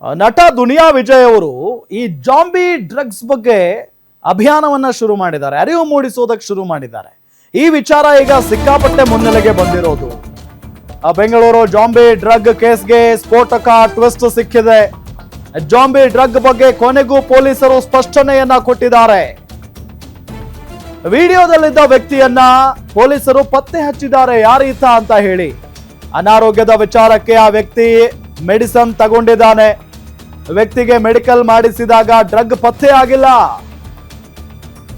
ನಟ ದುನಿಯಾ ವಿಜಯ್ ಅವರು ಈ ಜಾಂಬಿ ಡ್ರಗ್ಸ್ ಬಗ್ಗೆ ಅಭಿಯಾನವನ್ನ ಶುರು ಮಾಡಿದ್ದಾರೆ, ಅರಿವು ಮೂಡಿಸೋದಕ್ಕೆ ಶುರು ಮಾಡಿದ್ದಾರೆ. ಈ ವಿಚಾರ ಈಗ ಸಿಕ್ಕಾಪಟ್ಟೆ ಮುನ್ನೆಲೆಗೆ ಬಂದಿರೋದು. ಬೆಂಗಳೂರು ಜಾಂಬಿ ಡ್ರಗ್ ಕೇಸ್ಗೆ ಸ್ಫೋಟಕ ಟ್ವಿಸ್ಟ್ ಸಿಕ್ಕಿದೆ. ಜಾಂಬಿ ಡ್ರಗ್ ಬಗ್ಗೆ ಕೊನೆಗೂ ಪೊಲೀಸರು ಸ್ಪಷ್ಟನೆಯನ್ನ ಕೊಟ್ಟಿದ್ದಾರೆ. ವಿಡಿಯೋದಲ್ಲಿದ್ದ ವ್ಯಕ್ತಿಯನ್ನ ಪೊಲೀಸರು ಪತ್ತೆ ಹಚ್ಚಿದ್ದಾರೆ, ಯಾರೀತ ಅಂತ ಹೇಳಿ. ಅನಾರೋಗ್ಯದ ವಿಚಾರಕ್ಕೆ ಆ ವ್ಯಕ್ತಿ ಮೆಡಿಸಿನ್ ತಗೊಂಡಿದ್ದಾನೆ. ವ್ಯಕ್ತಿಗೆ ಮೆಡಿಕಲ್ ಮಾಡಿಸಿದಾಗ ಡ್ರಗ್ ಪತ್ತೆ ಆಗಿಲ್ಲ.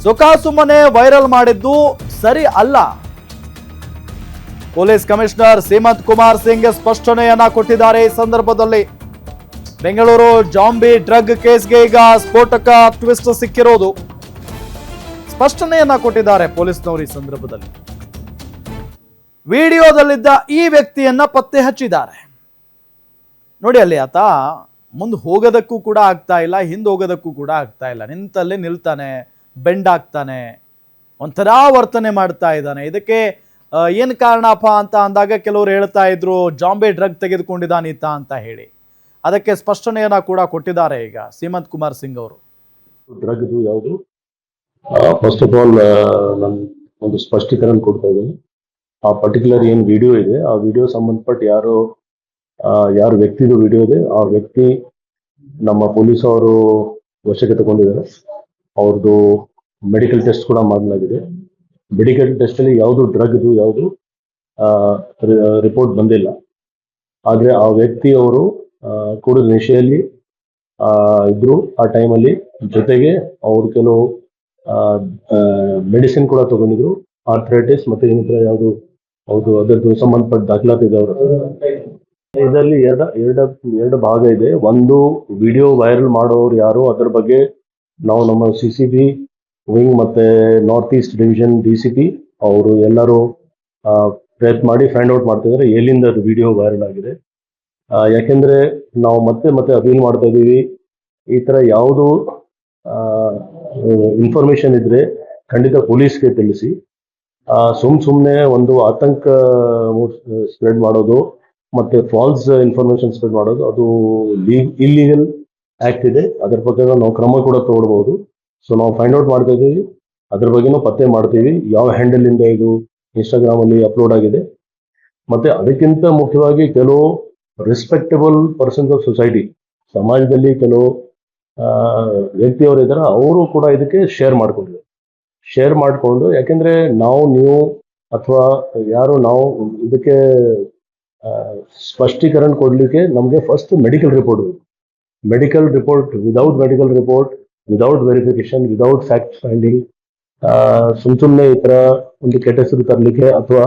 ಸುಖಾಸುಮ್ಮನೆ ವೈರಲ್ ಮಾಡಿದ್ದು ಸರಿ ಅಲ್ಲ. ಪೊಲೀಸ್ ಕಮಿಷನರ್ ಸೀಮಂತ್ ಕುಮಾರ್ ಸಿಂಗ್ ಸ್ಪಷ್ಟನೆಯನ್ನ ಕೊಟ್ಟಿದ್ದಾರೆ. ಈ ಸಂದರ್ಭದಲ್ಲಿ ಬೆಂಗಳೂರು ಜಾಂಬಿ ಡ್ರಗ್ ಕೇಸ್ಗೆ ಈಗ ಸ್ಫೋಟಕ ಟ್ವಿಸ್ಟ್ ಸಿಕ್ಕಿರೋದು. ಸ್ಪಷ್ಟನೆಯನ್ನ ಕೊಟ್ಟಿದ್ದಾರೆ ಪೊಲೀಸ್ನವರು. ಈ ಸಂದರ್ಭದಲ್ಲಿ ವಿಡಿಯೋದಲ್ಲಿದ್ದ ಈ ವ್ಯಕ್ತಿಯನ್ನ ಪತ್ತೆ ಹಚ್ಚಿದ್ದಾರೆ. ನೋಡಿ, ಅಲ್ಲಿ ಆತ ಮುಂದೆ ಹೋಗೋದಕ್ಕೂ ಕೂಡ ಆಗ್ತಾ ಇಲ್ಲ, ಹಿಂದೆ ಹೋಗೋದಕ್ಕೂ ಕೂಡ ಆಗ್ತಾ ಇಲ್ಲ. ನಿಂತಲ್ಲೇ ನಿಲ್ತಾನೆ, ಬೆಂಡ್ ಆಗ್ತಾನೆ, ಒಂಥರ ವರ್ತನೆ ಮಾಡ್ತಾ ಇದ್ದಾನೆ. ಇದಕ್ಕೆ ಏನು ಕಾರಣಪ್ಪ ಅಂತ ಅಂದಾಗ ಕೆಲವರು ಹೇಳ್ತಾ ಇದ್ರು ಜಾಂಬಿ ಡ್ರಗ್ ತೆಗೆದುಕೊಂಡಿದ್ದಾನೀತ ಅಂತ ಹೇಳಿ. ಅದಕ್ಕೆ ಸ್ಪಷ್ಟನೆಯನ್ನ ಕೂಡ ಕೊಟ್ಟಿದ್ದಾರೆ ಈಗ ಸೀಮಂತ್ ಕುಮಾರ್ ಸಿಂಗ್ ಅವರು. ಡ್ರಗ್ ಯಾವುದು, ಫಸ್ಟ್ ಆಫ್ ಆಲ್ ನಾನು ಒಂದು ಸ್ಪಷ್ಟೀಕರಣ ಕೊಡ್ತಾ ಇದ್ದೀನಿ. ಆ ಪರ್ಟಿಕ್ಯುಲರ್ ಏನು ವಿಡಿಯೋ ಇದೆ, ಆ ವಿಡಿಯೋ ಸಂಬಂಧಪಟ್ಟ ಯಾರು ವ್ಯಕ್ತಿದು ವಿಡಿಯೋ ಇದೆ, ಆ ವ್ಯಕ್ತಿ ನಮ್ಮ ಪೊಲೀಸ್ ಅವರು ವಶಕ್ಕೆ ತಗೊಂಡಿದ್ದಾರೆ. ಅವ್ರದ್ದು ಮೆಡಿಕಲ್ ಟೆಸ್ಟ್ ಕೂಡ ಮಾಡಲಾಗಿದೆ. ಮೆಡಿಕಲ್ ಟೆಸ್ಟ್ ಅಲ್ಲಿ ಯಾವುದು ಡ್ರಗ್ದು ಯಾವುದು ರಿಪೋರ್ಟ್ ಬಂದಿಲ್ಲ. ಆದ್ರೆ ಆ ವ್ಯಕ್ತಿ ಅವರು ಕೂಡ ನಿಶೆಯಲ್ಲಿ ಇದ್ರು. ಆ ಟೈಮಲ್ಲಿ ಜೊತೆಗೆ ಅವ್ರು ಕೆಲವು ಮೆಡಿಸಿನ್ ಕೂಡ ತಗೊಂಡಿದ್ರು, ಆರ್ಥರೈಟಿಸ್ ಮತ್ತೆ ಇನ್ನಿತರ ಯಾವುದು ಹೌದು ಅದರದ್ದು ಸಂಬಂಧಪಟ್ಟ ದಾಖಲಾತಿ ಇದೆ ಅವರು. ಇದರಲ್ಲಿ ಎರಡು ಭಾಗ ಇದೆ. ಒಂದು ವಿಡಿಯೋ ವೈರಲ್ ಮಾಡೋರು ಯಾರು, ಅದರ ಬಗ್ಗೆ ನಾವು ನಮ್ಮ CCB ವಿಂಗ್ ಮತ್ತೆ ನಾರ್ತ್ ಈಸ್ಟ್ ಡಿವಿಷನ್ DCP ಅವರು ಎಲ್ಲರೂ ಪ್ರಯತ್ನ ಮಾಡಿ ಫೈಂಡ್ ಔಟ್ ಮಾಡ್ತಿದ್ದಾರೆ ಎಲ್ಲಿಂದ ಅದು ವಿಡಿಯೋ ವೈರಲ್ ಆಗಿದೆ. ಯಾಕೆಂದ್ರೆ ನಾವು ಮತ್ತೆ ಅಪೀಲ್ ಮಾಡ್ತಾ ಇದೀವಿ, ಈ ತರ ಯಾವುದು ಇನ್ಫಾರ್ಮೇಶನ್ ಇದ್ರೆ ಖಂಡಿತ ಪೊಲೀಸ್ಗೆ ತಿಳಿಸಿ. ಸುಮ್ಮನೆ ಒಂದು ಆತಂಕ ಸ್ಪ್ರೆಡ್ ಮಾಡೋದು ಮತ್ತೆ ಫಾಲ್ಸ್ ಇನ್ಫಾರ್ಮೇಶನ್ ಸ್ಪ್ರೆಡ್ ಮಾಡೋದು ಅದು ಇಲ್ಲೀಗಲ್ ಆಕ್ಟ್ ಇದೆ. ಅದರ ಪ್ರಕಾರ ನಾವು ಕ್ರಮ ಕೂಡ ತಗೊಳ್ಬಹುದು. ಸೊ ನಾವು ಫೈಂಡ್ ಔಟ್ ಮಾಡ್ತಾ ಇದೀವಿ, ಅದ್ರ ಬಗ್ಗೆನೂ ಪತ್ತೆ ಮಾಡ್ತೀವಿ ಯಾವ ಹ್ಯಾಂಡಲ್ ಇಂದ ಇದು ಇನ್ಸ್ಟಾಗ್ರಾಮ್ ಅಲ್ಲಿ ಅಪ್ಲೋಡ್ ಆಗಿದೆ. ಮತ್ತೆ ಅದಕ್ಕಿಂತ ಮುಖ್ಯವಾಗಿ ಕೆಲವು ರೆಸ್ಪೆಕ್ಟಬಲ್ ಪರ್ಸನ್ಸ್ ಆಫ್ ಸೊಸೈಟಿ, ಸಮಾಜದಲ್ಲಿ ಕೆಲವು ವ್ಯಕ್ತಿಯವರು ಇದ್ದಾರೆ, ಅವರು ಕೂಡ ಇದಕ್ಕೆ ಶೇರ್ ಮಾಡಿಕೊಂಡು ಯಾಕೆಂದ್ರೆ ನೀವು ಅಥವಾ ಯಾರು ನಾವು ಇದಕ್ಕೆ ಸ್ಪಷ್ಟೀಕರಣ ಕೊಡ್ಲಿಕ್ಕೆ ನಮಗೆ first medical report without medical report, without verification, without fact finding ಸುಮ್ಮನೆ ಈ ತರ ಒಂದು ಕೆಟ್ಟ ಹೆಸರು ತರಲಿಕ್ಕೆ ಅಥವಾ